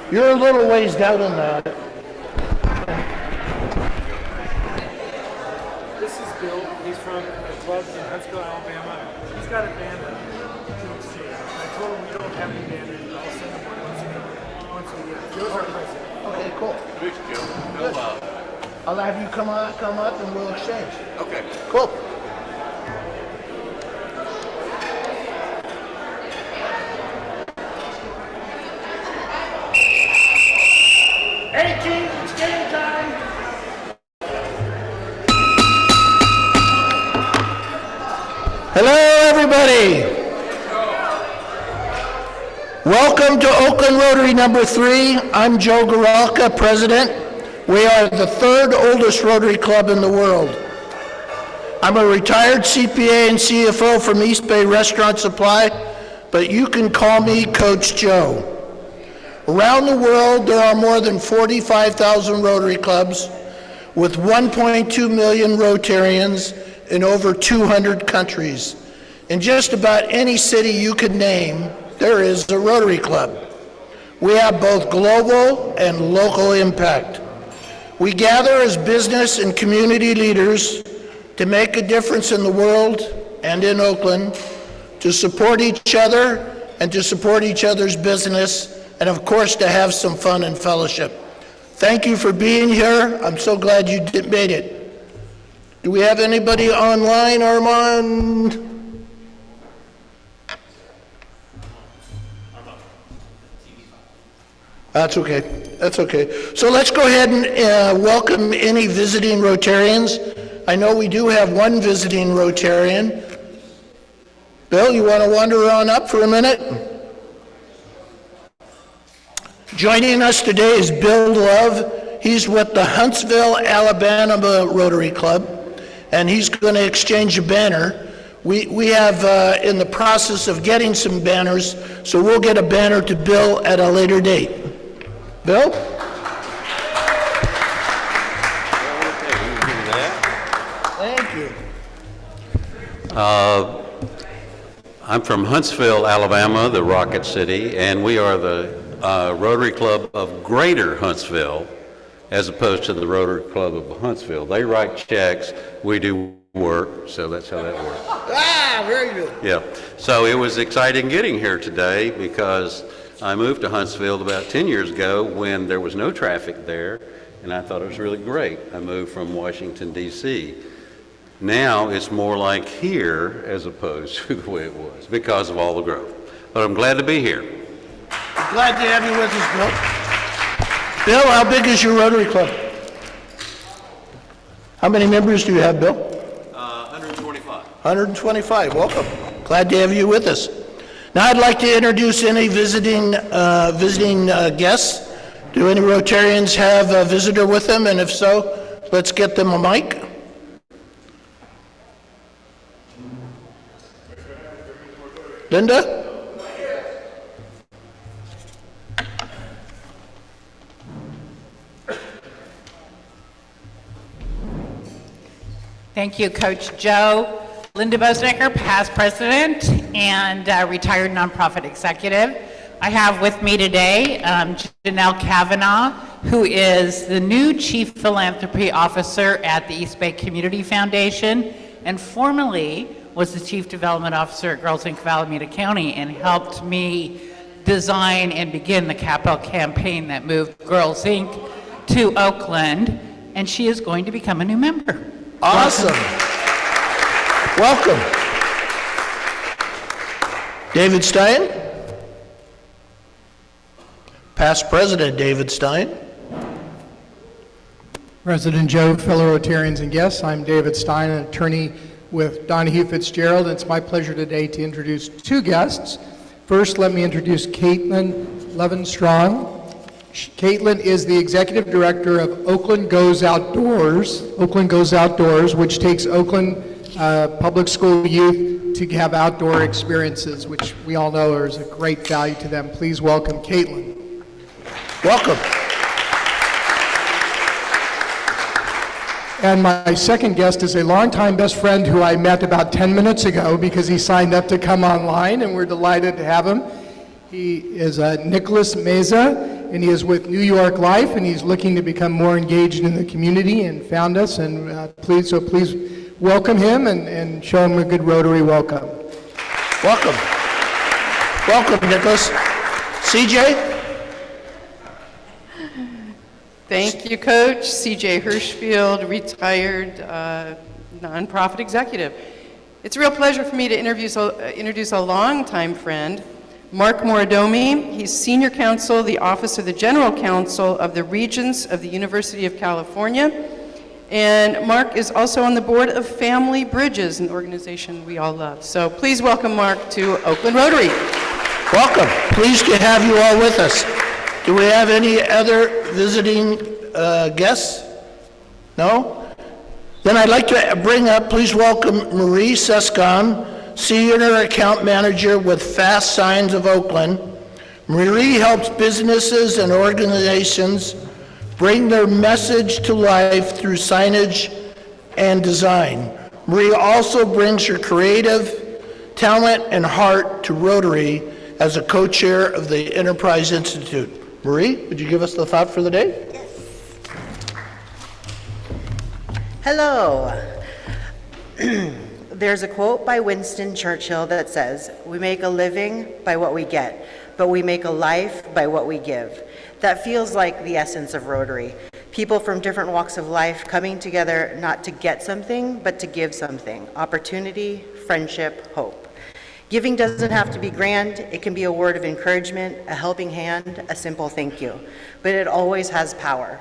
You're a little ways down on that. This is Bill. He's from a club in Huntsville, Alabama. He's got a band that you see. I told him we don't have any band, and I'll send him one once a year. Joe's our president. Okay, cool. Good, Joe. Good. I'll have you come up and we'll exchange. Okay. Cool. It's game time. Hello, everybody. Welcome to Oakland Rotary number 3. I'm Joe Garalka, president. We are the 3rd oldest Rotary Club in the world. I'm a retired CPA and CFO from East Bay Restaurant Supply, but you can call me Coach Joe. Around the world, there are more than 45,000 Rotary Clubs with 1.2 million Rotarians in over 200 countries. In just about any city you could name, there is a Rotary Club. We have both global and local impact. We gather as business and community leaders to make a difference in the world and in Oakland, to support each other and to support each other's business, and of course to have some fun and fellowship. Thank you for being here. I'm so glad you made it. Do we have anybody online, Armand? That's okay. That's okay. So let's go ahead and welcome any visiting Rotarians. I know we do have one visiting Rotarian. Bill, you want to wander on up for a minute? Joining us today is Bill Love. He's with the Huntsville, Alabama Rotary Club, and he's going to exchange a banner. We have in the process of getting some banners, so we'll get a banner to Bill at a later date. Bill? Thank you. I'm from Huntsville, Alabama, the Rocket City, and we are the Rotary Club of Greater Huntsville, as opposed to the Rotary Club of Huntsville. They write checks, we do work, so that's how that works. Ah, very good. Yeah, so it was exciting getting here today because I moved to Huntsville about 10 years ago when there was no traffic there, and I thought it was really great. I moved from Washington, D.C. Now it's more like here as opposed to the way it was because of all the growth. But I'm glad to be here. Glad to have you with us, Bill. Bill, how big is your Rotary Club? How many members do you have, Bill? 125. 125. Welcome. Glad to have you with us. Now I'd like to introduce any visiting guests. Do any Rotarians have a visitor with them? And if so, let's get them a mic. Linda? Thank you, Coach Joe. Linda Bosnecker, past president and retired nonprofit executive. I have with me today Janelle Kavanaugh, who is the new Chief Philanthropy Officer at the East Bay Community Foundation and formerly was the Chief Development Officer at Girls Inc. of Alameda County and helped me design and begin the capital campaign that moved Girls Inc. to Oakland, and she is going to become a new member. Awesome. Welcome. David Stein? Past President David Stein. President Joe, fellow Rotarians and guests, I'm David Stein, an attorney with Donahue Fitzgerald. It's my pleasure today to introduce two guests. First, let me introduce Caitlin Levenstrong. Caitlin is the executive director of Oakland Goes Outdoors. Oakland Goes Outdoors, which takes Oakland public school youth to have outdoor experiences, which we all know is a great value to them. Please welcome Caitlin. Welcome. And my second guest is a longtime best friend who I met about 10 minutes ago because he signed up to come online, and we're delighted to have him. He is Nicholas Meza, and he is with New York Life, and he's looking to become more engaged in the community and found us, and please welcome him and show him a good Rotary welcome. Welcome. Welcome, Nicholas. CJ? Thank you, Coach. CJ Hirschfield, retired nonprofit executive. It's a real pleasure for me to introduce a longtime friend, Mark Moridomi. He's Senior Counsel, the Office of the General Counsel of the Regents of the University of California. And Mark is also on the board of Family Bridges, an organization we all love. So please welcome Mark to Oakland Rotary. Welcome. Pleased to have you all with us. Do we have any other visiting guests? No? Then I'd like to bring up, please welcome Marie Sescon, Senior Account Manager with Fast Signs of Oakland. Marie helps businesses and organizations bring their message to life through signage and design. Marie also brings her creative talent and heart to Rotary as a co-chair of the Enterprise Institute. Marie, would you give us the thought for the day? Hello. There's a quote by Winston Churchill that says, "We make a living by what we get, but we make a life by what we give." That feels like the essence of Rotary. People from different walks of life coming together not to get something, but to give something. Opportunity, friendship, hope. Giving doesn't have to be grand. It can be a word of encouragement, a helping hand, a simple thank you. But it always has power,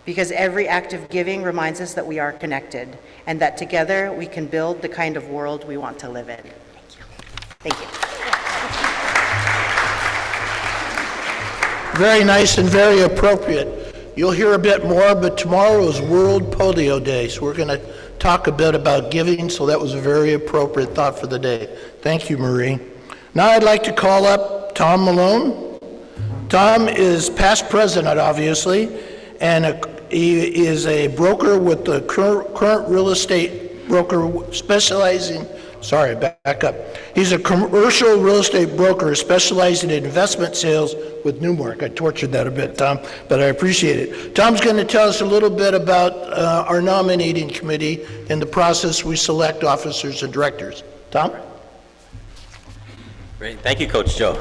because every act of giving reminds us that we are connected, and that together we can build the kind of world we want to live in. Thank you. Very nice and very appropriate. You'll hear a bit more, but tomorrow is World Polio Day, so we're going to talk a bit about giving, so that was a very appropriate thought for the day. Thank you, Marie. Now I'd like to call up Tom Malone. Tom is past president, obviously, and he is a broker with the current real estate broker specializing, sorry, back up. He's a commercial real estate broker specializing in investment sales with Newmark. I tortured that a bit, Tom, but I appreciate it. Tom's going to tell us a little bit about our nominating committee and the process we select officers and directors. Tom? Great. Thank you, Coach Joe.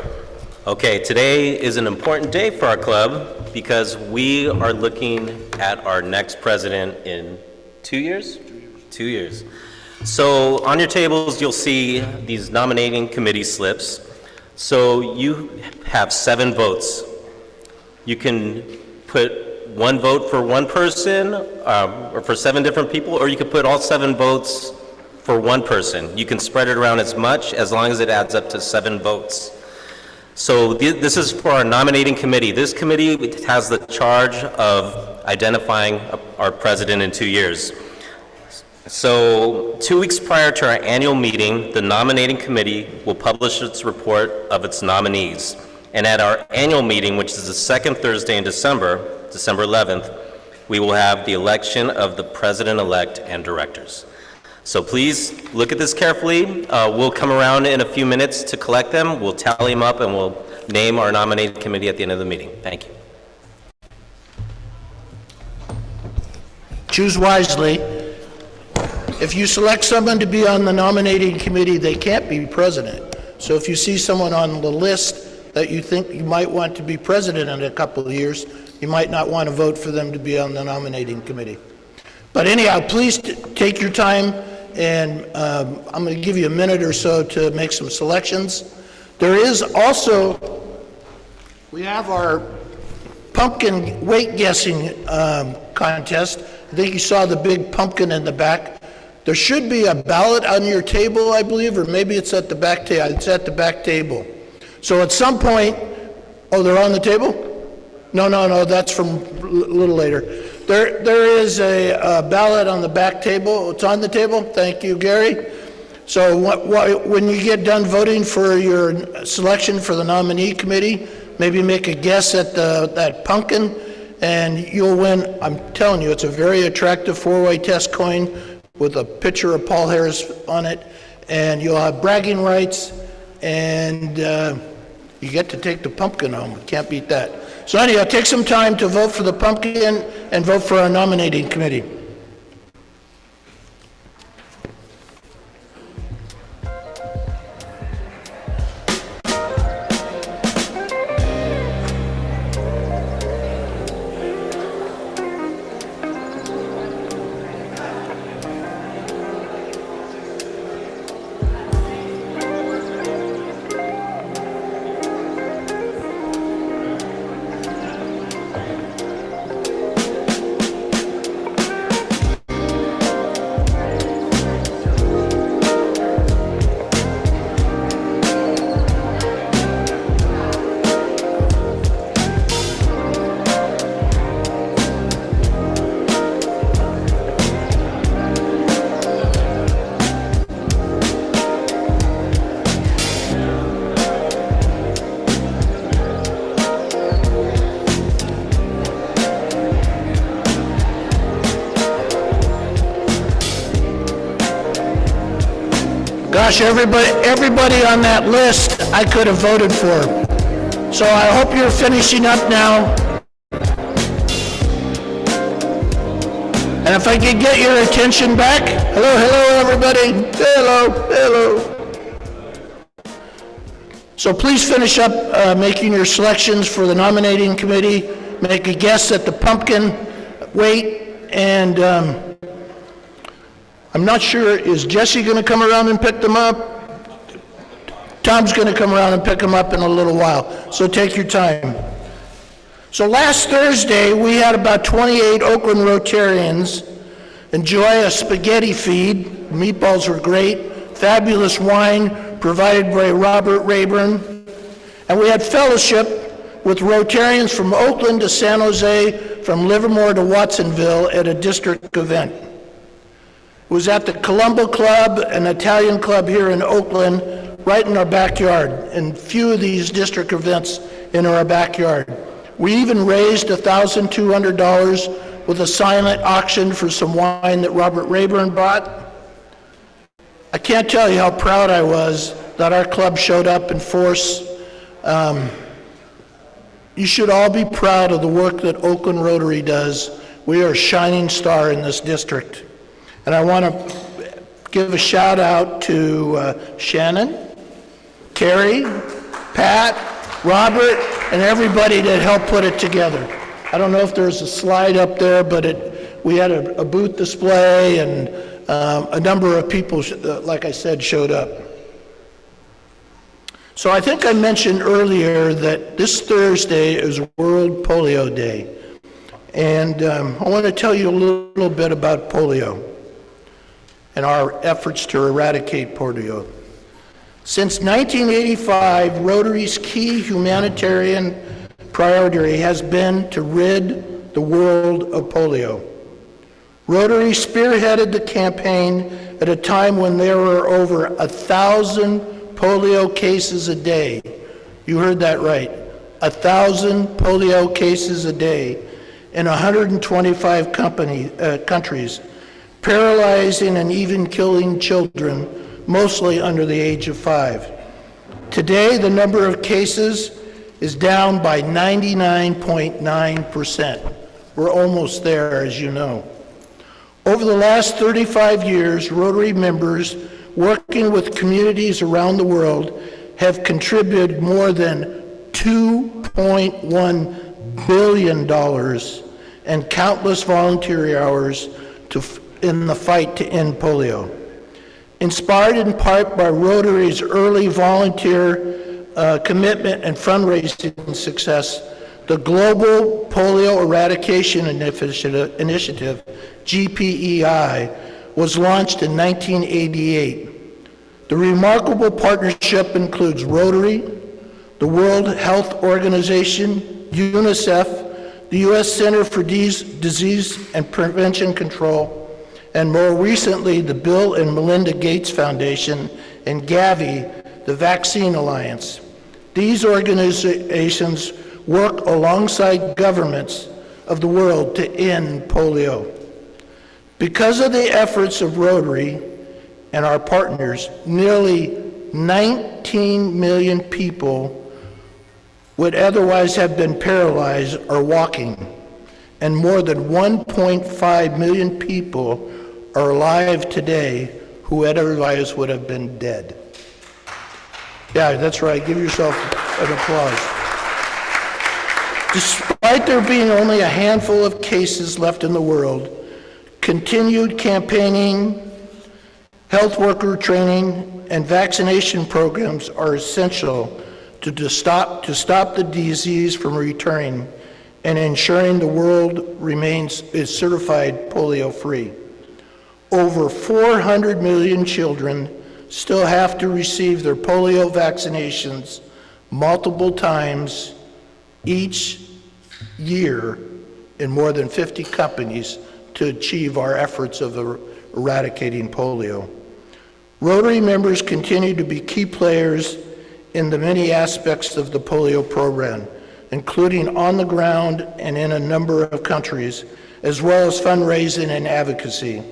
Okay, today is an important day for our club because we are looking at our next president in 2 years? 2 years. So on your tables, you'll see these nominating committee slips. So you have 7 votes. You can put 1 vote for one person or for 7 different people, or you could put all 7 votes for one person. You can spread it around as much as long as it adds up to 7 votes. So this is for our nominating committee. This committee has the charge of identifying our president in 2 years. So 2 weeks prior to our annual meeting, the nominating committee will publish its report of its nominees. And at our annual meeting, which is the second Thursday in December, December 11th, we will have the election of the president-elect and directors. So please look at this carefully. We'll come around in a few minutes to collect them. We'll tally them up and we'll name our nominating committee at the end of the meeting. Thank you. Choose wisely. If you select someone to be on the nominating committee, they can't be president. So if you see someone on the list that you think you might want to be president in a couple of years, you might not want to vote for them to be on the nominating committee. But anyhow, please take your time, and I'm going to give you a minute or so to make some selections. There is also, we have our pumpkin weight guessing contest. I think you saw the big pumpkin in the back. There should be a ballot on your table, I believe, or maybe it's at the back table. It's at the back table. So at some point, oh, they're on the table? No, that's from a little later. There is a ballot on the back table. It's on the table. Thank you, Gary. So when you get done voting for your selection for the nominee committee, maybe make a guess at that pumpkin, and you'll win. I'm telling you, it's a very attractive 4-way test coin with a picture of Paul Harris on it, and you'll have bragging rights, and you get to take the pumpkin home. Can't beat that. So anyhow, take some time to vote for the pumpkin and vote for our nominating committee. Gosh, everybody on that list I could have voted for. So I hope you're finishing up now. And if I could get your attention back. Hello, hello, everybody. Hello, hello. So please finish up making your selections for the nominating committee. Make a guess at the pumpkin weight, and I'm not sure, is Jesse going to come around and pick them up? Tom's going to come around and pick them up in a little while, so take your time. So last Thursday, we had about 28 Oakland Rotarians enjoy a spaghetti feed. Meatballs were great, fabulous wine provided by Robert Rayburn, and we had fellowship with Rotarians from Oakland to San Jose, from Livermore to Watsonville at a district event. It was at the Colombo Club, an Italian club here in Oakland, right in our backyard, and few of these district events in our backyard. We even raised $1,200 with a silent auction for some wine that Robert Rayburn bought. I can't tell you how proud I was that our club showed up in force. You should all be proud of the work that Oakland Rotary does. We are a shining star in this district. And I want to give a shout out to Shannon, Carrie, Pat, Robert, and everybody that helped put it together. I don't know if there's a slide up there, but we had a booth display, and a number of people, like I said, showed up. So I think I mentioned earlier that this Thursday is World Polio Day. And I want to tell you a little bit about polio and our efforts to eradicate polio. Since 1985, Rotary's key humanitarian priority has been to rid the world of polio. Rotary spearheaded the campaign at a time when there were over 1,000 polio cases a day. You heard that right, 1,000 polio cases a day in 125 countries, paralyzing and even killing children, mostly under the age of 5. Today, the number of cases is down by 99.9%. We're almost there, as you know. Over the last 35 years, Rotary members working with communities around the world have contributed more than $2.1 billion and countless volunteer hours in the fight to end polio. Inspired in part by Rotary's early volunteer commitment and fundraising success, the Global Polio Eradication Initiative, GPEI, was launched in 1988. The remarkable partnership includes Rotary, the World Health Organization, UNICEF, the U.S. Center for Disease and Prevention Control, and more recently, the Bill and Melinda Gates Foundation and Gavi, the Vaccine Alliance. These organizations work alongside governments of the world to end polio. Because of the efforts of Rotary and our partners, nearly 19 million people would otherwise have been paralyzed or walking, and more than 1.5 million people are alive today who otherwise would have been dead. Yeah, that's right. Give yourself an applause. Despite there being only a handful of cases left in the world, continued campaigning, health worker training, and vaccination programs are essential to stop the disease from returning and ensuring the world is certified polio-free. Over 400 million children still have to receive their polio vaccinations multiple times each year in more than 50 companies to achieve our efforts of eradicating polio. Rotary members continue to be key players in the many aspects of the polio program, including on the ground and in a number of countries, as well as fundraising and advocacy.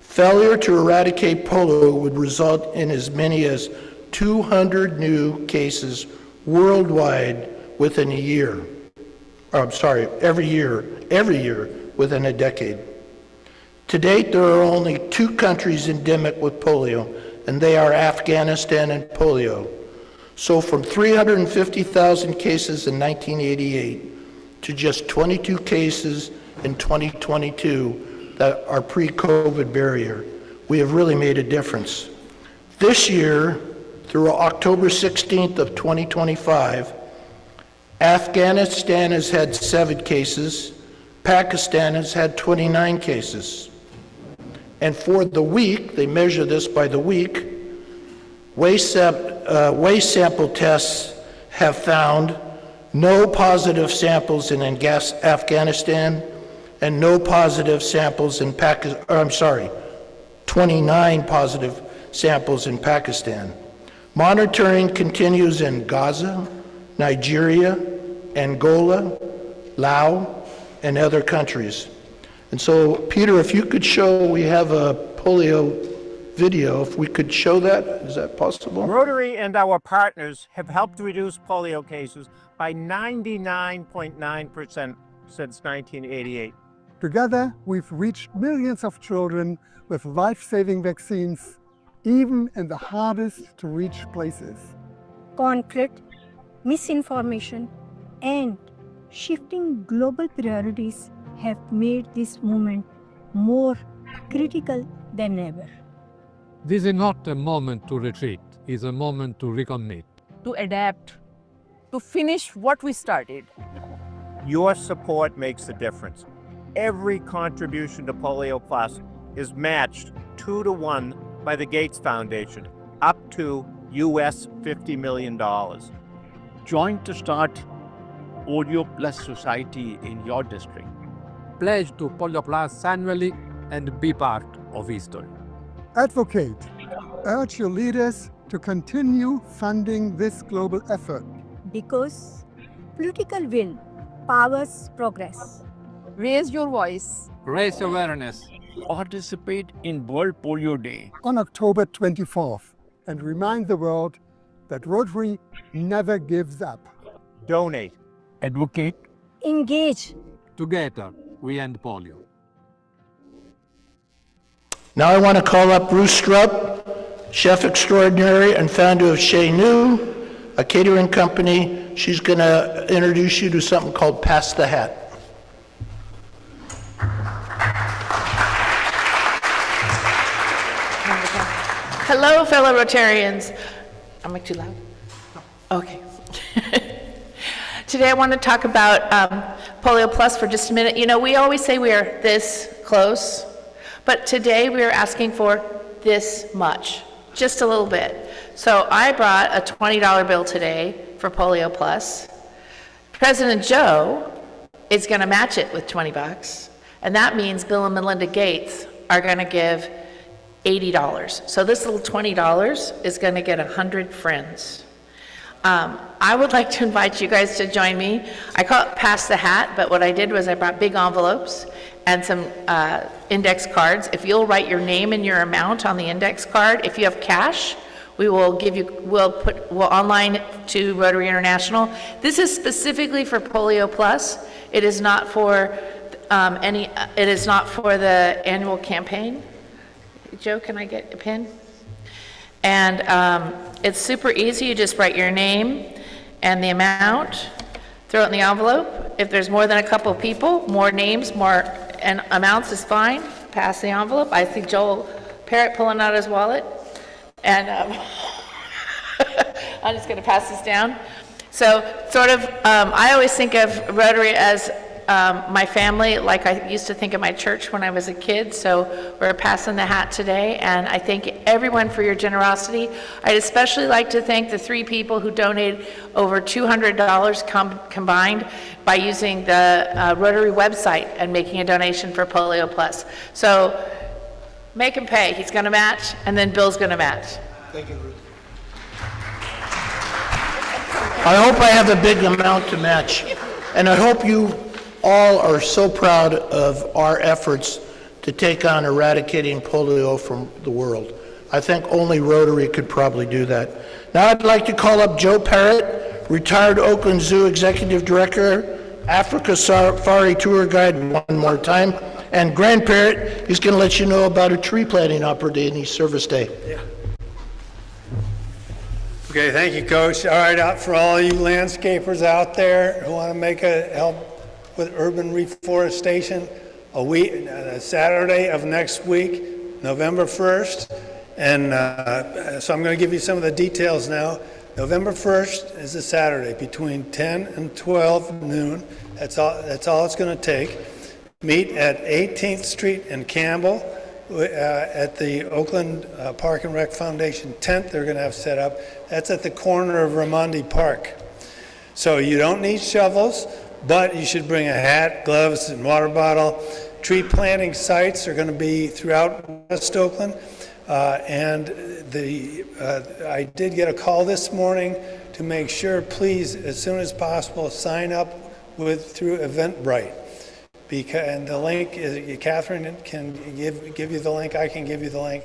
Failure to eradicate polio would result in as many as 200 new cases worldwide within a year. Every year within a decade. To date, there are only 2 countries endemic with polio, and they are Afghanistan and polio. So from 350,000 cases in 1988 to just 22 cases in 2022 that are pre-COVID barrier, we have really made a difference. This year, through October 16th of 2025, Afghanistan has had 7 cases, Pakistan has had 29 cases. And for the week, they measure this by the week, waste sample tests have found no positive samples in Afghanistan and no positive samples in Pakistan, 29 positive samples in Pakistan. Monitoring continues in Gaza, Nigeria, Angola, Laos, and other countries. And so, Peter, if you could show, we have a polio video, if we could show that, is that possible? Rotary and our partners have helped reduce polio cases by 99.9% since 1988. Together, we've reached millions of children with life-saving vaccines, even in the hardest to reach places. Conflict, misinformation, and shifting global priorities have made this movement more critical than ever. This is not a moment to retreat, it's a moment to recommit. To adapt, to finish what we started. Your support makes a difference. Every contribution to Polio Plus is matched 2-to-1 by the Gates Foundation, up to US $50 million. Join to start Polio Plus Society in your district. Pledge to Polio Plus annually and be part of history. Advocate. Urge your leaders to continue funding this global effort. Because political will powers progress. Raise your voice. Raise awareness. Participate in World Polio Day on October 24th and remind the world that Rotary never gives up. Donate. Advocate. Engage. Together, we end polio. Now I want to call up Bruce Strupp, chef extraordinary and founder of Chez Nous, a catering company. She's going to introduce you to something called Pass the Hat. Hello, fellow Rotarians. Am I too loud? Okay. Today I want to talk about Polio Plus for just a minute. You know, we always say we are this close, but today we are asking for this much, just a little bit. So I brought a $20 bill today for Polio Plus. President Joe is going to match it with 20 bucks, and that means Bill and Melinda Gates are going to give $80. So this little $20 is going to get 100 friends. I would like to invite you guys to join me. I call it Pass the Hat, but what I did was I brought big envelopes and some index cards. If you'll write your name and your amount on the index card, if you have cash, we'll online to Rotary International. This is specifically for Polio Plus. It is not for it is not for the annual campaign. Joe, can I get a pin? And it's super easy. You just write your name and the amount, throw it in the envelope. If there's more than a couple of people, more names, more and amounts is fine. Pass the envelope. I see Joel Parrott pulling out his wallet. And I'm just going to pass this down. So sort of, I always think of Rotary as my family, like I used to think of my church when I was a kid. So we're passing the hat today, and I thank everyone for your generosity. I'd especially like to thank the 3 people who donated over $200 combined by using the Rotary website and making a donation for Polio Plus. So make him pay. He's going to match, and then Bill's going to match. Thank you, Ruth. I hope I have a big amount to match, and I hope you all are so proud of our efforts to take on eradicating polio from the world. I think only Rotary could probably do that. Now I'd like to call up Joe Parrott, retired Oakland Zoo Executive Director, Africa Safari Tour Guide one more time, and Grant Parrott is going to let you know about a tree planting opportunity service day. Yeah. Okay, thank you, Coach. All right, for all you landscapers out there who want to make a help with urban reforestation, a Saturday of next week, November 1st, and so I'm going to give you some of the details now. November 1st is a Saturday between 10 and 12 noon. That's all it's going to take. Meet at 18th Street in Campbell at the Oakland Park and Rec Foundation tent they're going to have set up. That's at the corner of Raimondi Park. So you don't need shovels, but you should bring a hat, gloves, and water bottle. Tree planting sites are going to be throughout West Oakland. And I did get a call this morning to make sure, please, as soon as possible, sign up through Eventbrite. And the link is, Catherine can give you the link, I can give you the link.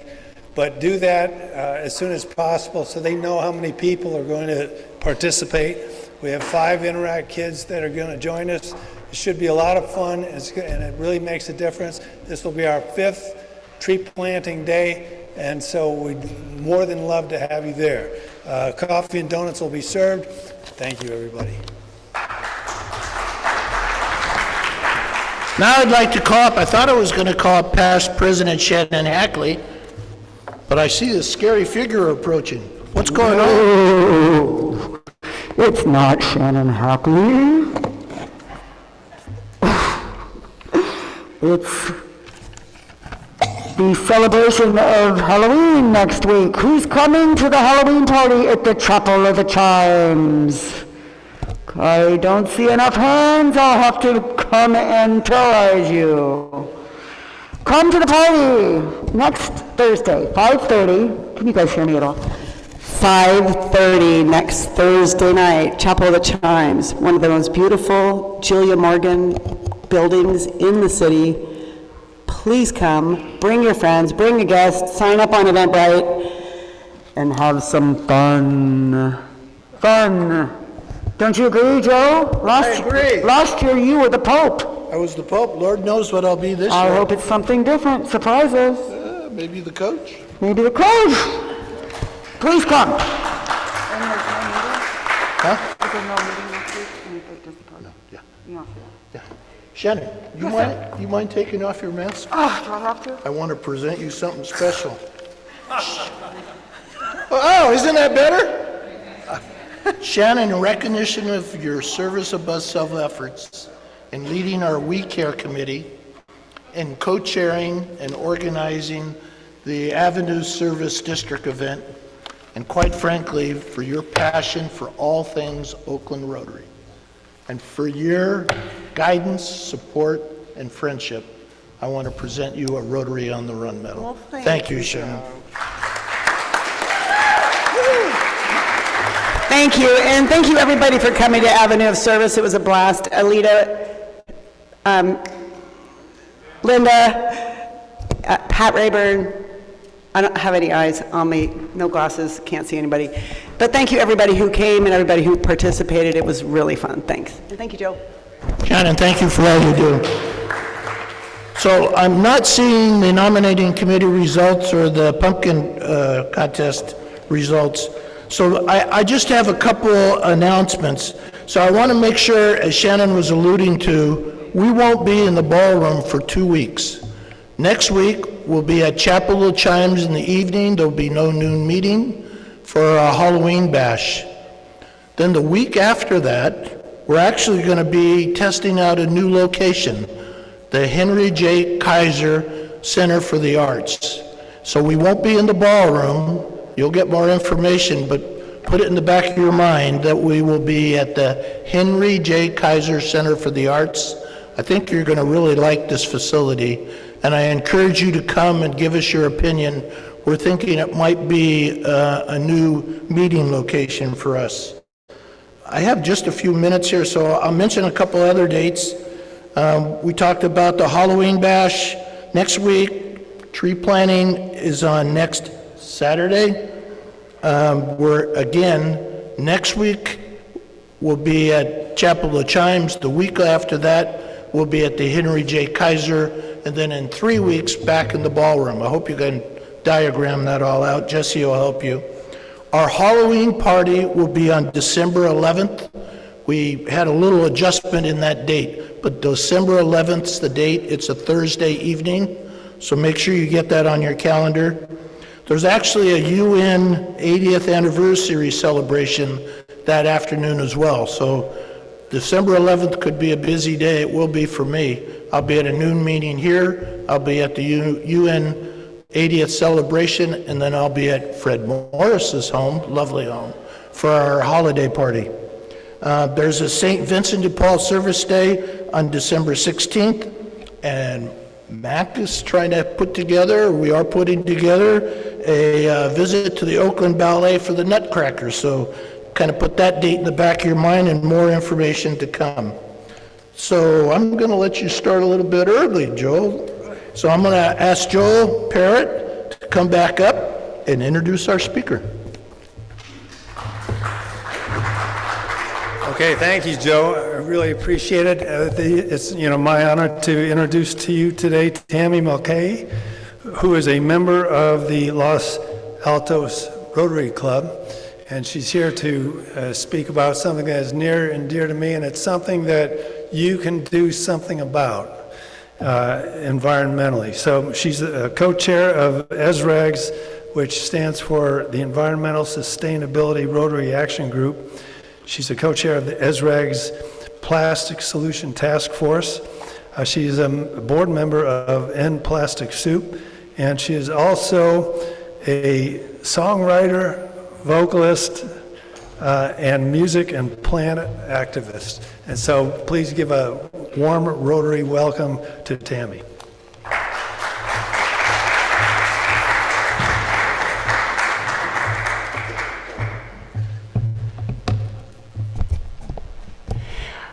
But do that as soon as possible so they know how many people are going to participate. We have 5 Interact kids that are going to join us. It should be a lot of fun, and it really makes a difference. This will be our 5th tree planting day, and so we'd more than love to have you there. Coffee and donuts will be served. Thank you, everybody. Now I'd like to call up, I thought I was going to call up past President Shannon Hackley, but I see this scary figure approaching. What's going on? It's not Shannon Hackley. It's the celebration of Halloween next week. Who's coming to the Halloween party at the Chapel of the Chimes? I don't see enough hands. I'll have to come and terrorize you. Come to the party next Thursday, 5:30. Can you guys hear me at all? 5:30 next Thursday night, Chapel of the Chimes, one of the most beautiful Julia Morgan buildings in the city. Please come, bring your friends, bring a guest, sign up on Eventbrite, and have some fun. Fun. Don't you agree, Joe? I agree. Last year you were the Pope. I was the Pope. Lord knows what I'll be this year. I hope it's something different. Surprises. Maybe the coach. Maybe the coach. Please come. Huh? No, yeah. Shannon, you mind taking off your mask? Do I have to? I want to present you something special. Oh, isn't that better? Shannon, in recognition of your service above self efforts in leading our We Care committee and co-chairing and organizing the Avenue Service District event, and quite frankly, for your passion for all things Oakland Rotary, and for your guidance, support, and friendship, I want to present you a Rotary on the Run medal. Well, thank you, Shannon. Thank you, and thank you everybody for coming to Avenue of Service. It was a blast. Alita, Linda, Pat Rayburn, I don't have any eyes on me, no glasses, can't see anybody. But thank you, everybody who came and everybody who participated. It was really fun. Thanks. And thank you, Joe. Shannon, thank you for all you do. So I'm not seeing the nominating committee results or the pumpkin contest results. So I just have a couple announcements. So I want to make sure, as Shannon was alluding to, we won't be in the ballroom for 2 weeks. Next week, we'll be at Chapel of Chimes in the evening. There'll be no noon meeting for a Halloween bash. Then the week after that, we're actually going to be testing out a new location, the Henry J. Kaiser Center for the Arts. So we won't be in the ballroom. You'll get more information, but put it in the back of your mind that we will be at the Henry J. Kaiser Center for the Arts. I think you're going to really like this facility, and I encourage you to come and give us your opinion. We're thinking it might be a new meeting location for us. I have just a few minutes here, so I'll mention a couple other dates. We talked about the Halloween bash next week. Tree planting is on next Saturday. Next week we'll be at Chapel of Chimes. The week after that we'll be at the Henry J. Kaiser, and then in 3 weeks back in the ballroom. I hope you can diagram that all out. Jesse will help you. Our Halloween party will be on December 11th. We had a little adjustment in that date, but December 11th is the date. It's a Thursday evening, so make sure you get that on your calendar. There's actually a UN 80th anniversary celebration that afternoon as well, so December 11th could be a busy day. It will be for me. I'll be at a noon meeting here. I'll be at the UN 80th celebration, and then I'll be at Fred Morris's home, lovely home, for our holiday party. There's a St. Vincent de Paul Service Day on December 16th, and Mac is trying to put together, we are putting together a visit to the Oakland Ballet for the Nutcracker, so kind of put that date in the back of your mind and more information to come. So I'm going to let you start a little bit early, Joel. So I'm going to ask Joel Parrott to come back up and introduce our speaker. Okay, thank you, Joe. I really appreciate it. It's my honor to introduce to you today Tami Mulcahy, who is a member of the Los Altos Rotary Club, and she's here to speak about something that is near and dear to me, and it's something that you can do something about environmentally. So she's a co-chair of ESRAGS, which stands for the Environmental Sustainability Rotary Action Group. She's a co-chair of the ESRAG's Plastic Solution Task Force. She's a board member of End Plastic Soup, and she is also a songwriter, vocalist, and music and planet activist. And so please give a warm Rotary welcome to Tami.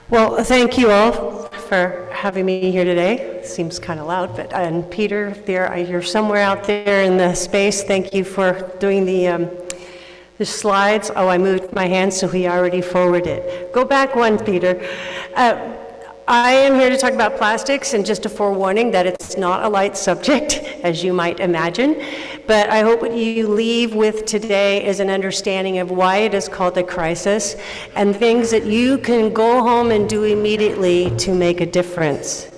Well, thank you all for having me here today. Seems kind of loud, but and Peter, you're somewhere out there in the space. Thank you for doing the slides. Oh, I moved my hand, so he already forwarded it. Go back one, Peter. I am here to talk about plastics, and just a forewarning that it's not a light subject, as you might imagine. But I hope what you leave with today is an understanding of why it is called a crisis, and things that you can go home and do immediately to make a difference.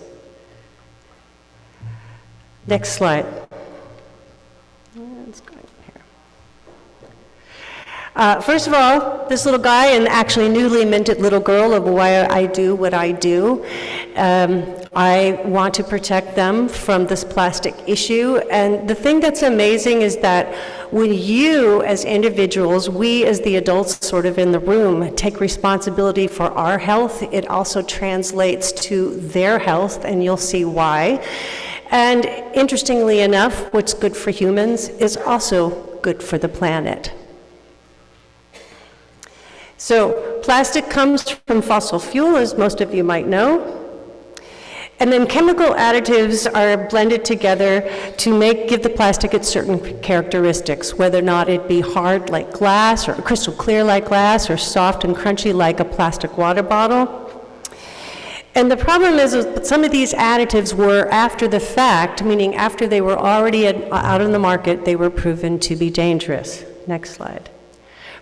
Next slide. First of all, this little guy, and actually newly minted little girl of why I do what I do. I want to protect them from this plastic issue. And the thing that's amazing is that when you as individuals, we as the adults sort of in the room, take responsibility for our health, it also translates to their health, and you'll see why. And interestingly enough, what's good for humans is also good for the planet. So plastic comes from fossil fuel, as most of you might know. And then chemical additives are blended together to give the plastic its certain characteristics, whether or not it be hard like glass, or crystal clear like glass, or soft and crunchy like a plastic water bottle. And the problem is that some of these additives were after the fact, meaning after they were already out on the market, they were proven to be dangerous. Next slide.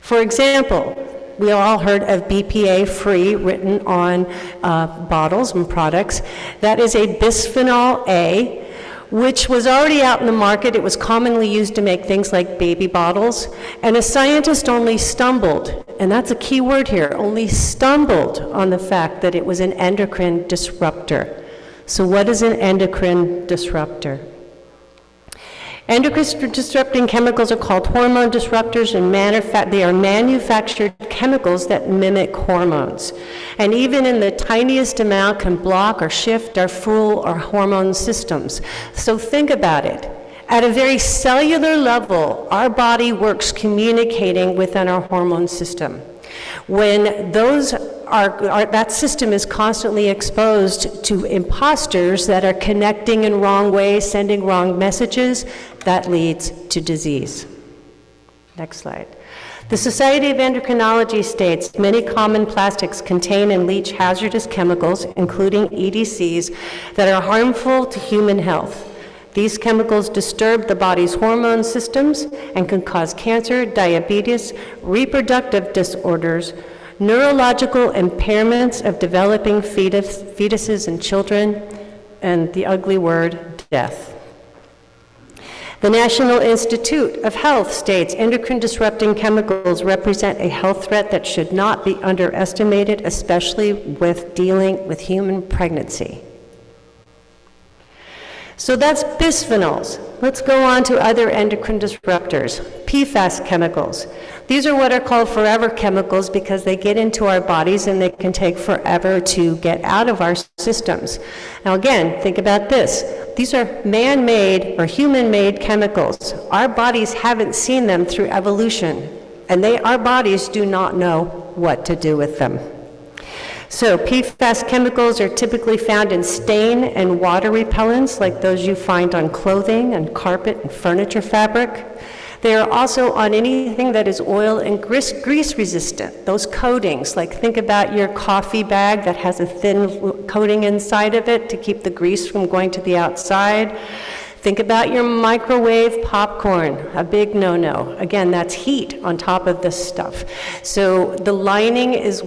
For example, we all heard of BPA-free written on bottles and products. That is a bisphenol A, which was already out in the market. It was commonly used to make things like baby bottles. And a scientist only stumbled, and that's a key word here, only stumbled on the fact that it was an endocrine disruptor. So what is an endocrine disruptor? Endocrine disrupting chemicals are called hormone disruptors, and they are manufactured chemicals that mimic hormones. And even in the tiniest amount can block or shift or fool our hormone systems. So think about it. At a very cellular level, our body works communicating within our hormone system. When that system is constantly exposed to imposters that are connecting in wrong ways, sending wrong messages, that leads to disease. Next slide. The Society of Endocrinology states many common plastics contain and leach hazardous chemicals, including EDCs, that are harmful to human health. These chemicals disturb the body's hormone systems and can cause cancer, diabetes, reproductive disorders, neurological impairments of developing fetuses and children, and the ugly word, death. The National Institute of Health states endocrine disrupting chemicals represent a health threat that should not be underestimated, especially with dealing with human pregnancy. So that's bisphenols. Let's go on to other endocrine disruptors. PFAS chemicals. These are what are called forever chemicals because they get into our bodies and they can take forever to get out of our systems. Now again, think about this. These are man-made or human-made chemicals. Our bodies haven't seen them through evolution, and our bodies do not know what to do with them. So PFAS chemicals are typically found in stain and water repellents like those you find on clothing and carpet and furniture fabric. They are also on anything that is oil and grease resistant, those coatings, like think about your coffee bag that has a thin coating inside of it to keep the grease from going to the outside. Think about your microwave popcorn, a big no-no. Again, that's heat on top of this stuff. So the lining is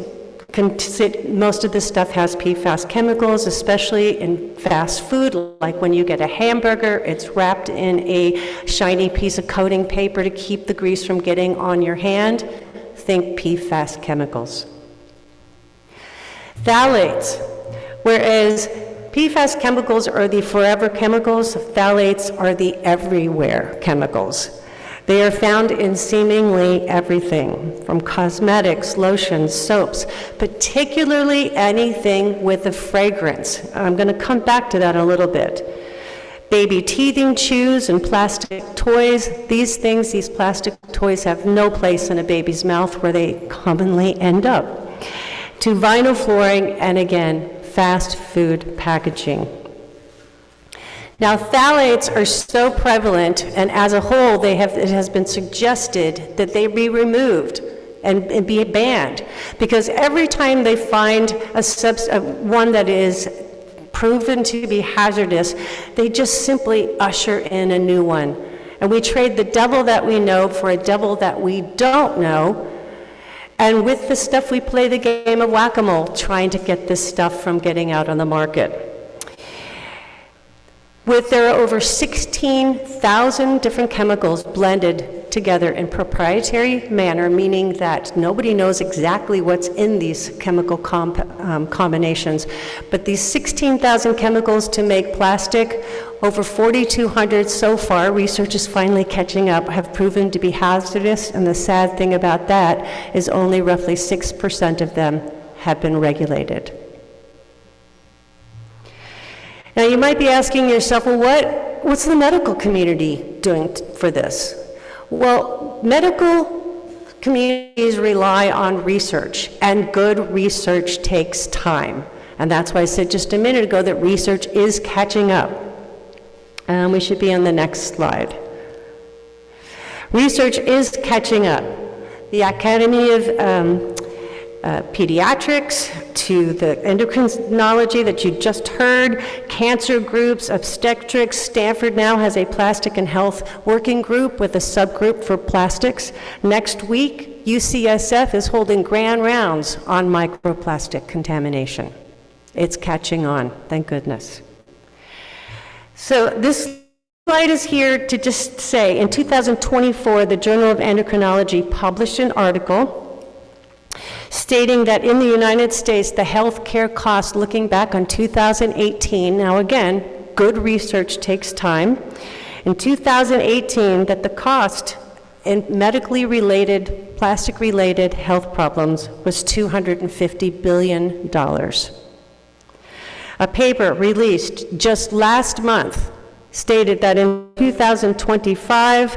most of this stuff has PFAS chemicals, especially in fast food, like when you get a hamburger, it's wrapped in a shiny piece of coating paper to keep the grease from getting on your hand. Think PFAS chemicals. Phthalates, whereas PFAS chemicals are the forever chemicals, phthalates are the everywhere chemicals. They are found in seemingly everything, from cosmetics, lotions, soaps, particularly anything with a fragrance. I'm going to come back to that a little bit. Baby teething chews and plastic toys, these plastic toys have no place in a baby's mouth where they commonly end up. To vinyl flooring, and again, fast food packaging. Now, phthalates are so prevalent, and as a whole, it has been suggested that they be removed and be banned, because every time they find one that is proven to be hazardous, they just simply usher in a new one. And we trade the devil that we know for a devil that we don't know, and with the stuff we play the game of whack-a-mole, trying to get this stuff from getting out on the market. There are over 16,000 different chemicals blended together in proprietary manner, meaning that nobody knows exactly what's in these chemical combinations. But these 16,000 chemicals to make plastic, over 4,200 so far, research is finally catching up, have proven to be hazardous, and the sad thing about that is only roughly 6% of them have been regulated. Now you might be asking yourself, well, what's the medical community doing for this? Well, medical communities rely on research, and good research takes time. And that's why I said just a minute ago that research is catching up. We should be on the next slide. Research is catching up. The Academy of Pediatrics, to the endocrinology that you just heard, cancer groups, obstetrics. Stanford now has a plastic and health working group with a subgroup for plastics. Next week, UCSF is holding grand rounds on microplastic contamination. It's catching on, thank goodness. So this slide is here to just say, in 2024, the Journal of Endocrinology published an article stating that in the United States, the health care cost, looking back on 2018, now again, good research takes time, in 2018, that the cost in medically related, plastic-related health problems was $250 billion. A paper released just last month stated that in 2025,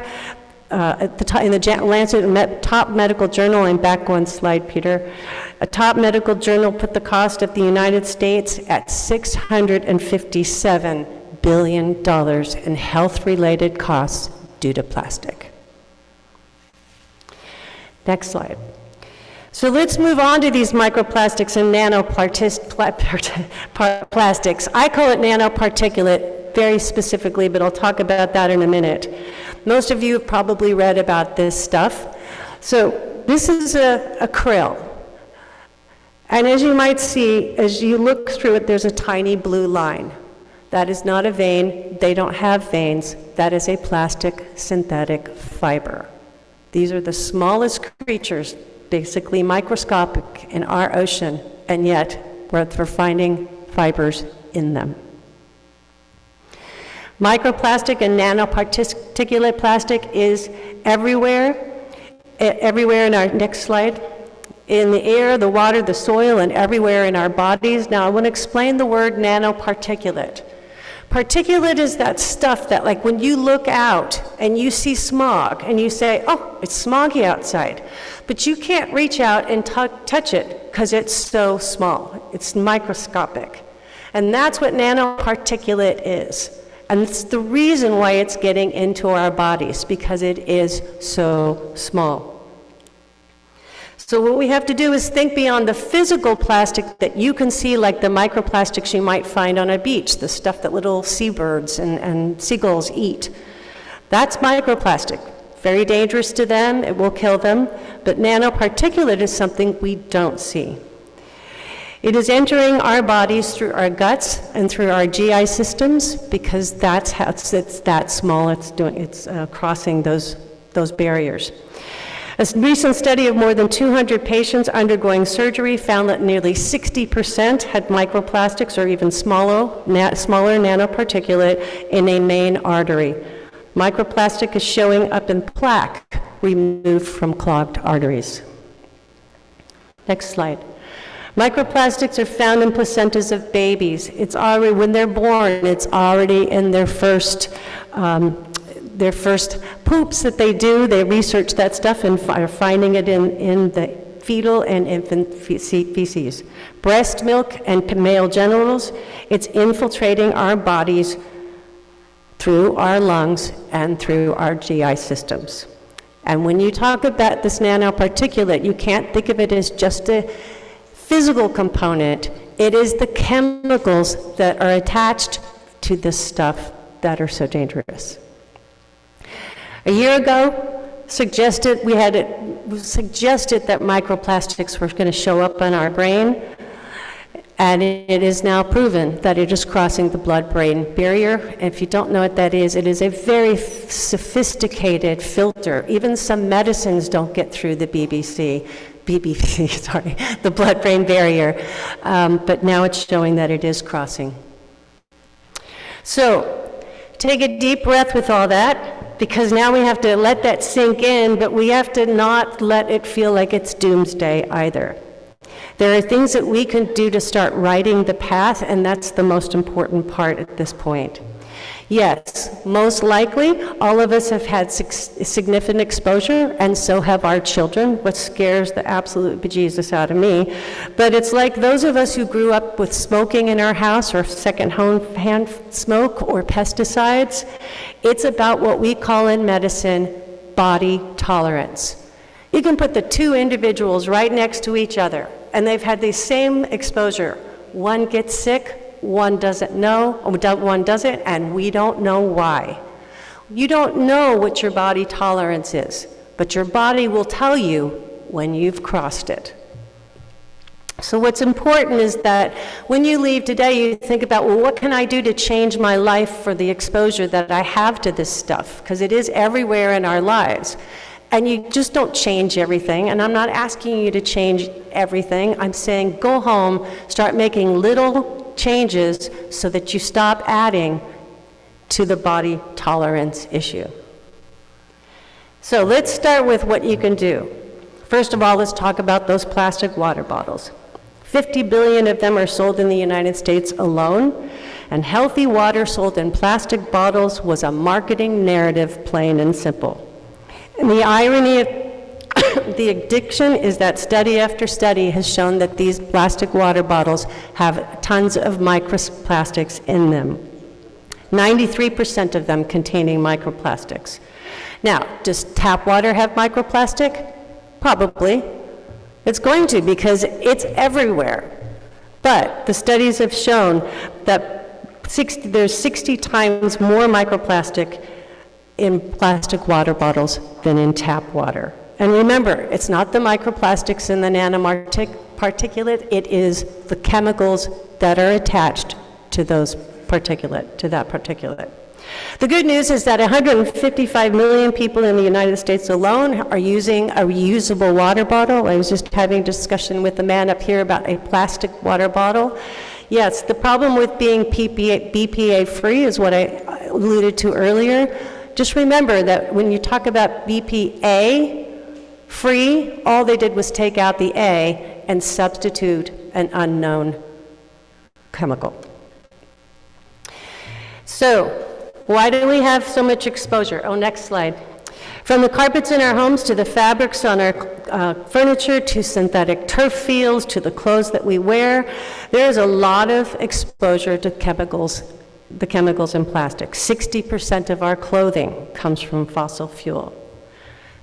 in the Lancet Top Medical Journal, and back one slide, Peter, a top medical journal put the cost of the United States at $657 billion in health-related costs due to plastic. Next slide. So let's move on to these microplastics and nanoplastics. I call it nanoparticulate very specifically, but I'll talk about that in a minute. Most of you have probably read about this stuff. So this is a krill. And as you might see, as you look through it, there's a tiny blue line. That is not a vein. They don't have veins. That is a plastic synthetic fiber. These are the smallest creatures, basically microscopic, in our ocean, and yet we're finding fibers in them. Microplastic and nanoparticulate plastic is everywhere in our next slide, in the air, the water, the soil, and everywhere in our bodies. Now I want to explain the word nanoparticulate. Particulate is that stuff that, like, when you look out and you see smog and you say, oh, it's smoggy outside, but you can't reach out and touch it because it's so small. It's microscopic. And that's what nanoparticulate is. And it's the reason why it's getting into our bodies, because it is so small. So what we have to do is think beyond the physical plastic that you can see, like the microplastics you might find on a beach, the stuff that little seabirds and seagulls eat. That's microplastic. Very dangerous to them, it will kill them, but nanoparticulate is something we don't see. It is entering our bodies through our guts and through our GI systems, because that's how it's that small. It's crossing those barriers. A recent study of more than 200 patients undergoing surgery found that nearly 60% had microplastics or even smaller nanoparticulate in a main artery. Microplastic is showing up in plaque removed from clogged arteries. Next slide. Microplastics are found in placentas of babies. It's already, when they're born, it's already in their first poops that they do. They research that stuff and are finding it in the fetal and infant feces. Breast milk and male genitals, it's infiltrating our bodies through our lungs and through our GI systems. And when you talk about this nanoparticulate, you can't think of it as just a physical component. It is the chemicals that are attached to this stuff that are so dangerous. A year ago, suggested that microplastics were going to show up on our brain, and it is now proven that it is crossing the blood-brain barrier. And if you don't know what that is, it is a very sophisticated filter. Even some medicines don't get through the the blood-brain barrier, but now it's showing that it is crossing. So, take a deep breath with all that, because now we have to let that sink in, but we have to not let it feel like it's doomsday either. There are things that we can do to start writing the path, and that's the most important part at this point. Yes, most likely, all of us have had significant exposure, and so have our children, which scares the absolute bejesus out of me. But it's like those of us who grew up with smoking in our house, or second-hand smoke, or pesticides. It's about what we call in medicine body tolerance. You can put the two individuals right next to each other, and they've had the same exposure. One gets sick, one doesn't know, one doesn't, and we don't know why. You don't know what your body tolerance is, but your body will tell you when you've crossed it. So what's important is that when you leave today, you think about, well, what can I do to change my life for the exposure that I have to this stuff? Because it is everywhere in our lives. And you just don't change everything, and I'm not asking you to change everything. I'm saying go home, start making little changes so that you stop adding to the body tolerance issue. So let's start with what you can do. First of all, let's talk about those plastic water bottles. 50 billion of them are sold in the United States alone, and healthy water sold in plastic bottles was a marketing narrative, plain and simple. And the irony of the addiction is that study after study has shown that these plastic water bottles have tons of microplastics in them. 93% of them containing microplastics. Now, does tap water have microplastic? Probably. It's going to, because it's everywhere. But the studies have shown that there's 60 times more microplastic in plastic water bottles than in tap water. And remember, it's not the microplastics in the nanoparticulate, it is the chemicals that are attached to that particulate. The good news is that 155 million people in the United States alone are using a reusable water bottle. I was just having a discussion with the man up here about a plastic water bottle. Yes, the problem with being BPA free is what I alluded to earlier. Just remember that when you talk about BPA free, all they did was take out the A and substitute an unknown chemical. So, why do we have so much exposure? Oh, next slide. From the carpets in our homes to the fabrics on our furniture to synthetic turf fields to the clothes that we wear, there is a lot of exposure to chemicals, the chemicals in plastic. 60% of our clothing comes from fossil fuel.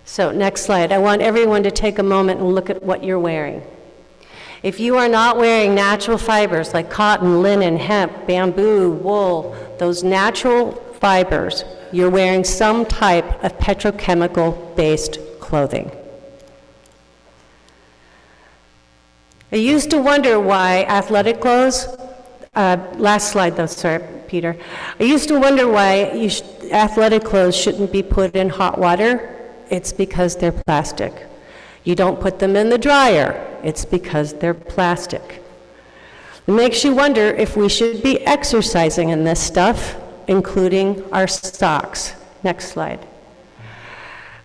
So next slide. I want everyone to take a moment and look at what you're wearing. If you are not wearing natural fibers like cotton, linen, hemp, bamboo, wool, those natural fibers, you're wearing some type of petrochemical-based clothing. I used to wonder why athletic clothes, last slide though, sorry, Peter. I used to wonder why athletic clothes shouldn't be put in hot water. It's because they're plastic. You don't put them in the dryer. It's because they're plastic. It makes you wonder if we should be exercising in this stuff, including our socks. Next slide.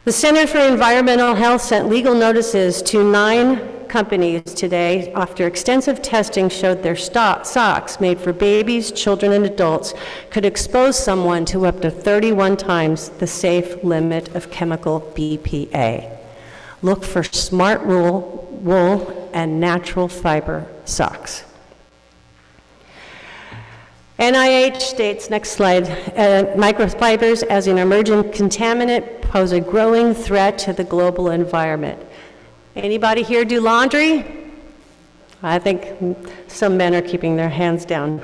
The Center for Environmental Health sent legal notices to 9 companies today after extensive testing showed their socks made for babies, children, and adults could expose someone to up to 31 times the safe limit of chemical BPA. Look for smart wool and natural fiber socks. NIH states, next slide, microfibers as an emerging contaminant pose a growing threat to the global environment. Anybody here do laundry? I think some men are keeping their hands down.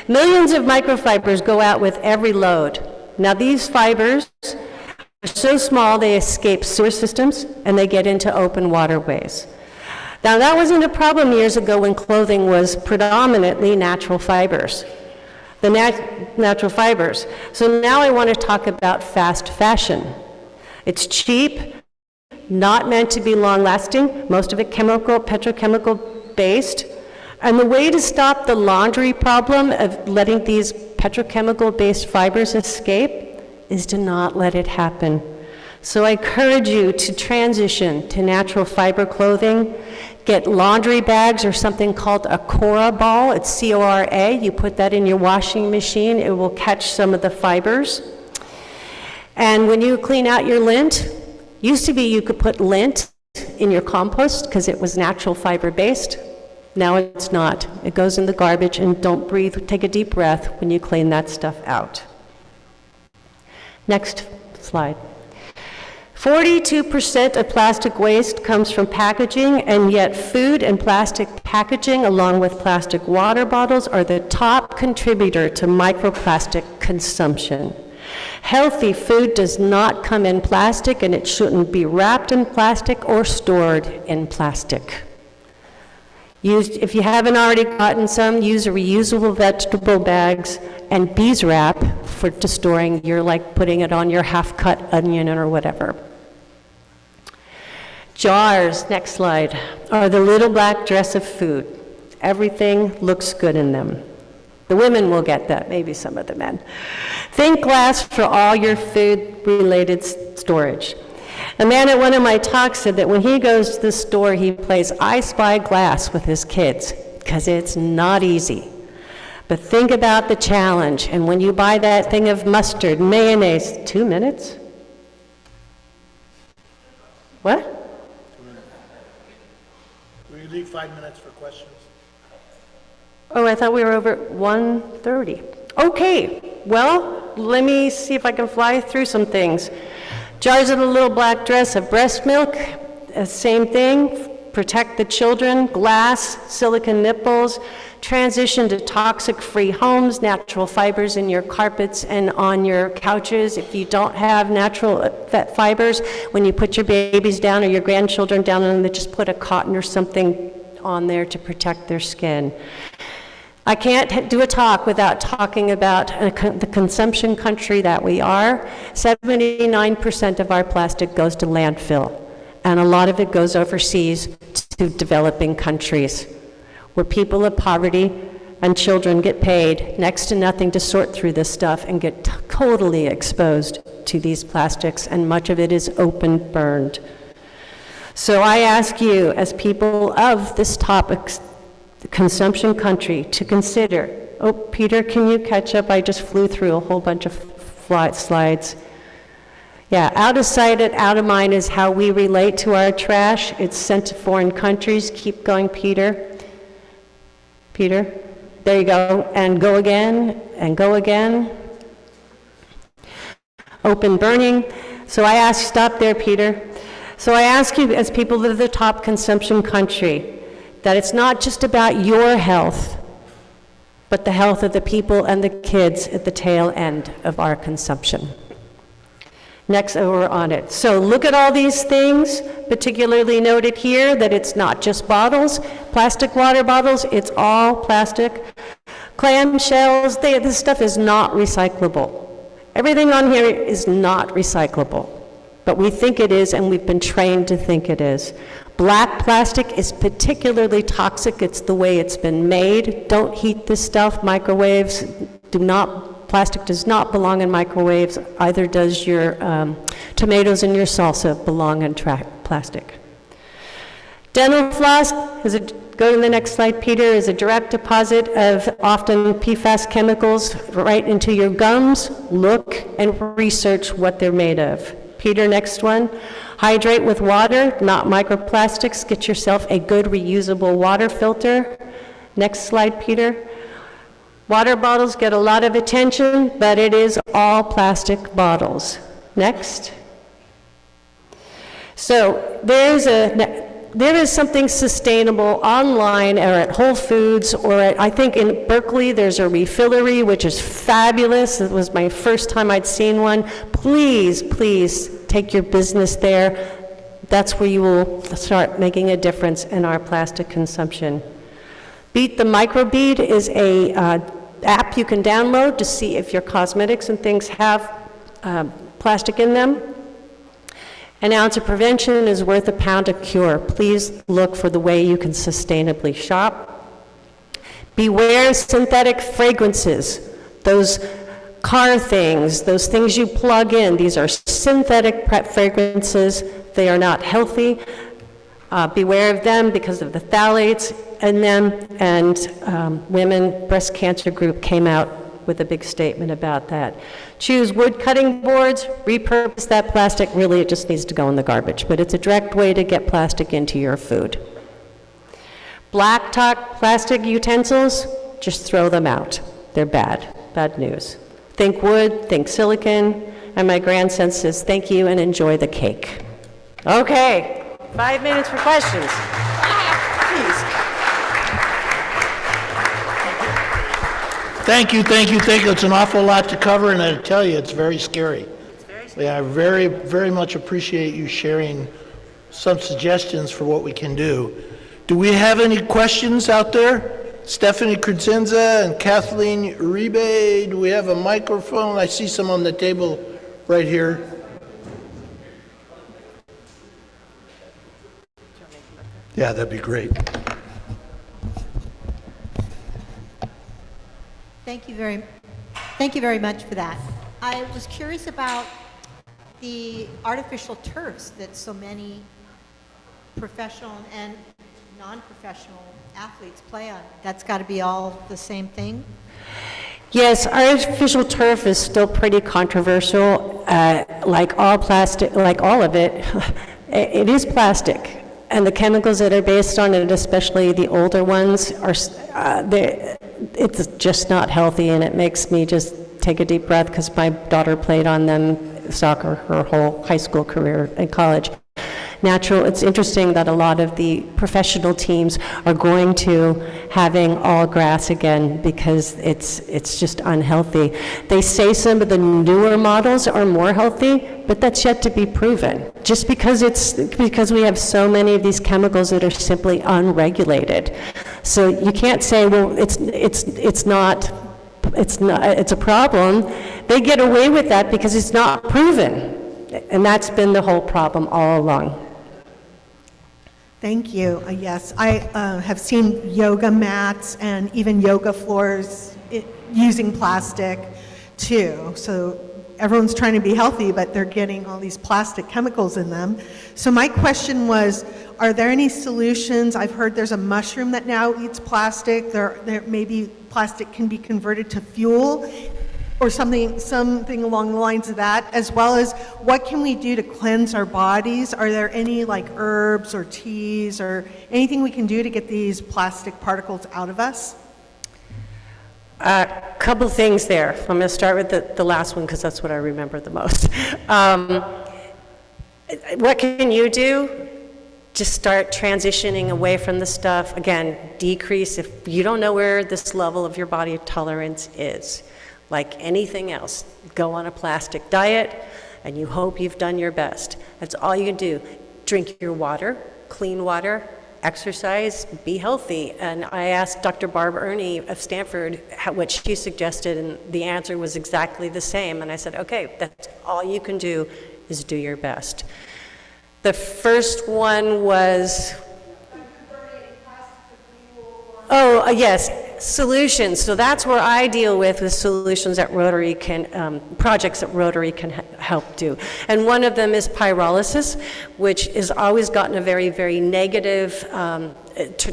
Millions of microfibers go out with every load. Now these fibers are so small they escape sewer systems and they get into open waterways. Now that wasn't a problem years ago when clothing was predominantly natural fibers. Natural fibers. So now I want to talk about fast fashion. It's cheap, not meant to be long-lasting, most of it petrochemical-based. And the way to stop the laundry problem of letting these petrochemical-based fibers escape is to not let it happen. So I encourage you to transition to natural fiber clothing. Get laundry bags or something called a Cora ball. It's C-O-R-A. You put that in your washing machine. It will catch some of the fibers. And when you clean out your lint, used to be you could put lint in your compost because it was natural fiber based. Now it's not. It goes in the garbage, and don't breathe. Take a deep breath when you clean that stuff out. Next slide. 42% of plastic waste comes from packaging, and yet food and plastic packaging, along with plastic water bottles, are the top contributor to microplastic consumption. Healthy food does not come in plastic, and it shouldn't be wrapped in plastic or stored in plastic. If you haven't already gotten some, use a reusable vegetable bags and bees wrap to storing your, like putting it on your half-cut onion or whatever. Jars, next slide, are the little black dress of food. Everything looks good in them. The women will get that, maybe some of the men. Think glass for all your food-related storage. A man at one of my talks said that when he goes to the store, he plays I Spy Glass with his kids, because it's not easy. But think about the challenge, and when you buy that thing of mustard, mayonnaise, 2 minutes? What? We leave 5 minutes for questions. Oh, I thought we were over at 1:30. Okay, well, let me see if I can fly through some things. Jars of the little black dress of breast milk, same thing, protect the children, glass, silicone nipples, transition to toxic-free homes, natural fibers in your carpets and on your couches. If you don't have natural fibers, when you put your babies down or your grandchildren down on them, just put a cotton or something on there to protect their skin. I can't do a talk without talking about the consumption country that we are. 79% of our plastic goes to landfill, and a lot of it goes overseas to developing countries, where people of poverty and children get paid next to nothing to sort through this stuff and get totally exposed to these plastics, and much of it is open burned. So I ask you, as people of this topic, the consumption country, to consider. Oh, Peter, can you catch up? I just flew through a whole bunch of slides. Yeah, out of sight and out of mind is how we relate to our trash. It's sent to foreign countries. Keep going, Peter. Peter, there you go. And go again, and go again. Open burning. So I ask, stop there, Peter. So I ask you, as people of the top consumption country, that it's not just about your health, but the health of the people and the kids at the tail end of our consumption. Next, over on it. So look at all these things, particularly noted here that it's not just bottles, plastic water bottles, it's all plastic. Clamshells, this stuff is not recyclable. Everything on here is not recyclable, but we think it is, and we've been trained to think it is. Black plastic is particularly toxic. It's the way it's been made. Don't heat this stuff. Microwaves plastic does not belong in microwaves. Either does your tomatoes and your salsa belong in plastic. Dental floss, go to the next slide, Peter, is a direct deposit of often PFAS chemicals right into your gums. Look and research what they're made of. Peter, next one. Hydrate with water, not microplastics. Get yourself a good reusable water filter. Next slide, Peter. Water bottles get a lot of attention, but it is all plastic bottles. Next. So there is something sustainable online or at Whole Foods, or I think in Berkeley there's a refillery, which is fabulous. It was my first time I'd seen one. Please, please take your business there. That's where you will start making a difference in our plastic consumption. Beat the Microbead is a app you can download to see if your cosmetics and things have plastic in them. An ounce of prevention is worth a pound of cure. Please look for the way you can sustainably shop. Beware synthetic fragrances. Those car things, those things you plug in, these are synthetic fragrances. They are not healthy. Beware of them because of the phthalates in them. And Women Breast Cancer Group came out with a big statement about that. Choose wood cutting boards, repurpose that plastic. Really, it just needs to go in the garbage, but it's a direct way to get plastic into your food. Black top plastic utensils, just throw them out. They're bad news. Think wood, think silicon, and my grandson says thank you and enjoy the cake. Okay, 5 minutes for questions. Please. Thank you. It's an awful lot to cover, and I tell you, it's very scary. Yeah, I very, very much appreciate you sharing some suggestions for what we can do. Do we have any questions out there? Stephanie Crescenza and Kathleen Uribe, do we have a microphone? I see some on the table right here. Yeah, that'd be great. Thank you very much for that. I was curious about the artificial turfs that so many professional and non-professional athletes play on. That's got to be all the same thing? Yes, artificial turf is still pretty controversial. Like all plastic, like all of it, it is plastic. And the chemicals that are based on it, especially the older ones, are it's just not healthy, and it makes me just take a deep breath because my daughter played on them soccer her whole high school career and college. It's interesting that a lot of the professional teams are going to having all grass again because it's just unhealthy. They say some of the newer models are more healthy, but that's yet to be proven. Just because we have so many of these chemicals that are simply unregulated. So you can't say, well, it's a problem. They get away with that because it's not proven. And that's been the whole problem all along. Thank you. Yes, I have seen yoga mats and even yoga floors using plastic too. So everyone's trying to be healthy, but they're getting all these plastic chemicals in them. So my question was, are there any solutions? I've heard there's a mushroom that now eats plastic. There maybe plastic can be converted to fuel or something along the lines of that, as well as what can we do to cleanse our bodies? Are there any like herbs or teas or anything we can do to get these plastic particles out of us? A couple things there. I'm going to start with the last one because that's what I remember the most. What can you do? Just start transitioning away from the stuff. Again, decrease. If you don't know where this level of your body tolerance is, like anything else, go on a plastic diet and you hope you've done your best. That's all you can do. Drink your water, clean water, exercise, be healthy. And I asked Dr. Barb Ernie of Stanford what she suggested, and the answer was exactly the same. And I said, okay, that's all you can do is do your best. The first one was, yes, solutions. So that's where I deal with solutions that Rotary can, projects that Rotary can help do. And one of them is pyrolysis, which has always gotten a very, very negative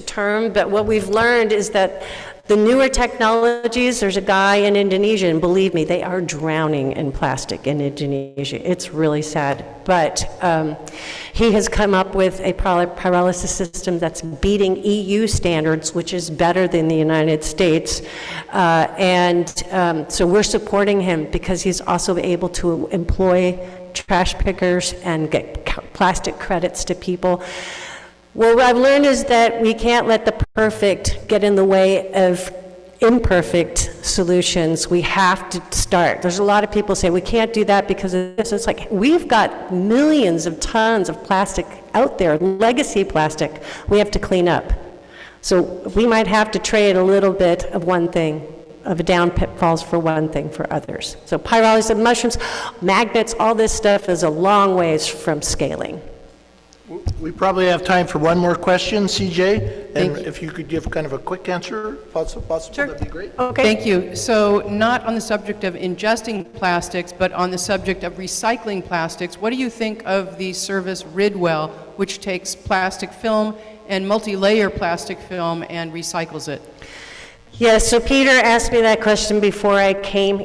term. But what we've learned is that the newer technologies, there's a guy in Indonesia, and believe me, they are drowning in plastic in Indonesia. It's really sad. But he has come up with a pyrolysis system that's beating EU standards, which is better than the United States. So we're supporting him because he's also able to employ trash pickers and get plastic credits to people. Well, what I've learned is that we can't let the perfect get in the way of imperfect solutions. We have to start. There's a lot of people say we can't do that because of this. It's like we've got millions of tons of plastic out there, legacy plastic, we have to clean up. So we might have to trade a little bit of one thing, of a down pitfalls for one thing for others. So pyrolysis, mushrooms, magnets, all this stuff is a long ways from scaling. We probably have time for one more question, CJ, and if you could give kind of a quick answer, possible, that'd be great. Thank you. So not on the subject of ingesting plastics, but on the subject of recycling plastics, what do you think of the service Ridwell, which takes plastic film and multi-layer plastic film and recycles it? Yes, so Peter asked me that question before I came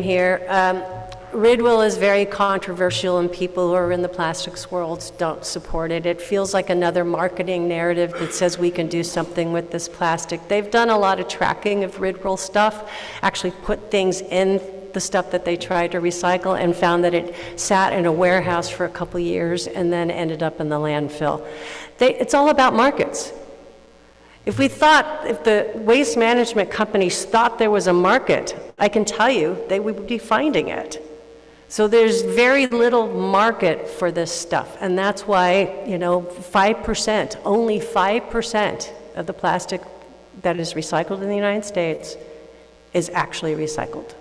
here. Ridwell is very controversial, and people who are in the plastics world don't support it. It feels like another marketing narrative that says we can do something with this plastic. They've done a lot of tracking of Ridwell stuff, actually put things in the stuff that they tried to recycle and found that it sat in a warehouse for a couple years and then ended up in the landfill. It's all about markets. If the waste management companies thought there was a market, I can tell you they would be finding it. So there's very little market for this stuff, and that's why, 5%, only 5% of the plastic that is recycled in the United States is actually recycled.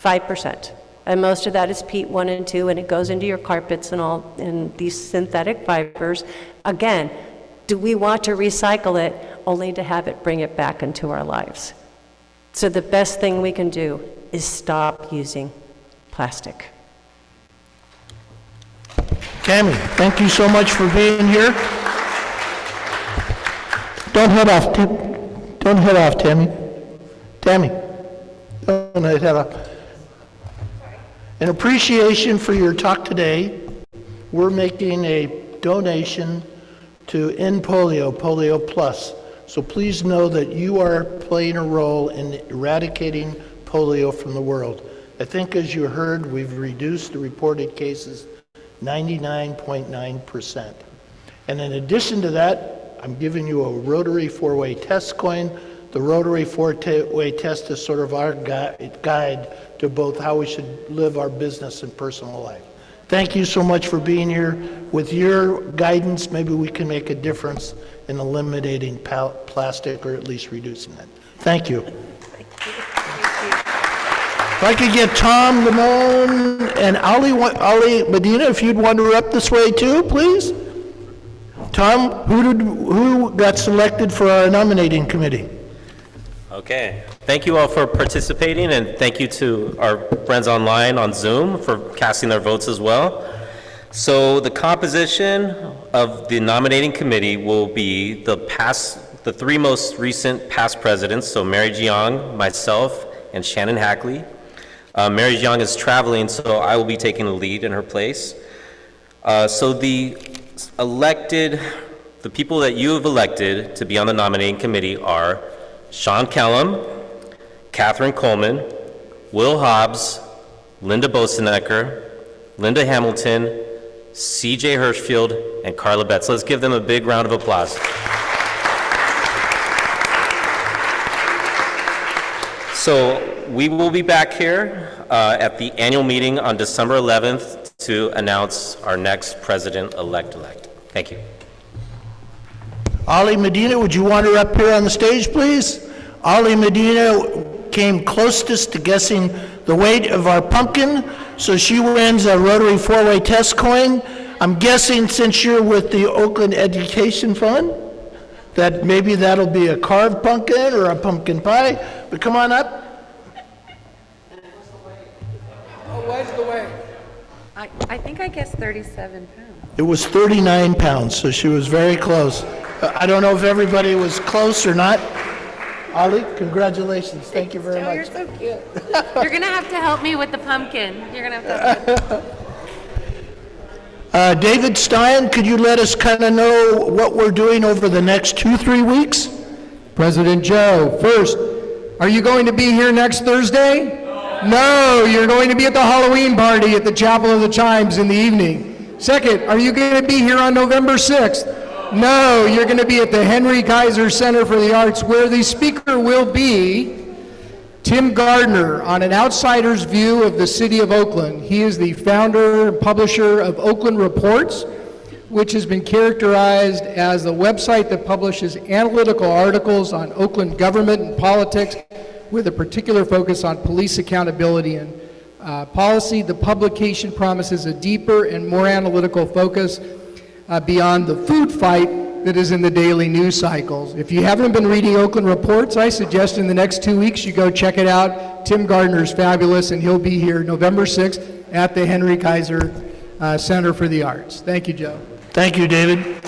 5%. And most of that is PET 1 and 2, and it goes into your carpets and all, in these synthetic fibers. Again, do we want to recycle it only to have it bring it back into our lives? So the best thing we can do is stop using plastic. Tami, thank you so much for being here. Don't head off, don't head off, Tami. Tami, don't head off. In appreciation for your talk today, we're making a donation to End Polio, Polio Plus. So please know that you are playing a role in eradicating polio from the world. I think, as you heard, we've reduced the reported cases 99.9%. And in addition to that, I'm giving you a Rotary four-way test coin. The Rotary four-way test is sort of our guide to both how we should live our business and personal life. Thank you so much for being here. With your guidance, maybe we can make a difference in eliminating plastic, or at least reducing it. Thank you. If I could get Tom Limon and Ali Medina, if you'd wander up this way too, please. Tom, who got selected for our nominating committee? Okay. Thank you all for participating, and thank you to our friends online on Zoom for casting their votes as well. So the composition of the nominating committee will be the three most recent past presidents, so Mary Jiang, myself, and Shannon Hackley. Mary Jiang is traveling, so I will be taking the lead in her place. So the people that you have elected to be on the nominating committee are Sean Kellum, Catherine Coleman, Will Hobbs, Linda Bosenecker, Linda Hamilton, CJ Hirschfield, and Carla Betts. Let's give them a big round of applause. So we will be back here at the annual meeting on December 11th to announce our next president-elect. Thank you. Ali Medina, would you wander up here on the stage, please? Ali Medina came closest to guessing the weight of our pumpkin, so she wins a Rotary four-way test coin. I'm guessing, since you're with the Oakland Education Fund, that maybe that'll be a carved pumpkin or a pumpkin pie, but come on up. What's the weight? I think I guessed 37 pounds. It was 39 pounds, so she was very close. I don't know if everybody was close or not. Ali, congratulations. Thank you very much. You're so cute. You're going to have to help me with the pumpkin. You're going to have to help me. David Stein, could you let us kind of know what we're doing over the next 2-3 weeks? President Joe, first, are you going to be here next Thursday? No, you're going to be at the Halloween party at the Chapel of the Chimes in the evening. Second, are you going to be here on November 6th? No, you're going to be at the Henry Kaiser Center for the Arts, where the speaker will be Tim Gardner on an outsider's view of the city of Oakland. He is the founder and publisher of Oakland Reports, which has been characterized as the website that publishes analytical articles on Oakland government and politics, with a particular focus on police accountability and policy. The publication promises a deeper and more analytical focus. beyond the food fight that is in the daily news cycles. If you haven't been reading Oakland Reports, I suggest in the next 2 weeks you go check it out. Tim Gardner's fabulous, and he'll be here November 6th at the Henry Kaiser Center for the Arts. Thank you, Joe. Thank you, David.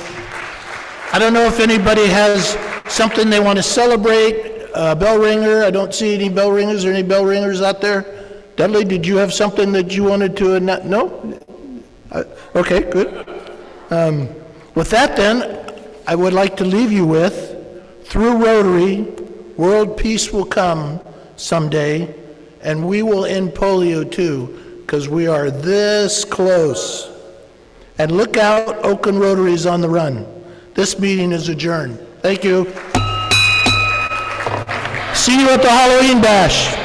I don't know if anybody has something they want to celebrate, a bell ringer. I don't see any bell ringers. Are there any bell ringers out there? Dudley, did you have something that you wanted to announce? No? Okay, good. With that then, I would like to leave you with, through Rotary, world peace will come someday, and we will end polio too, because we are this close. And look out, Oakland Rotary is on the run. This meeting is adjourned. Thank you. See you at the Halloween Bash.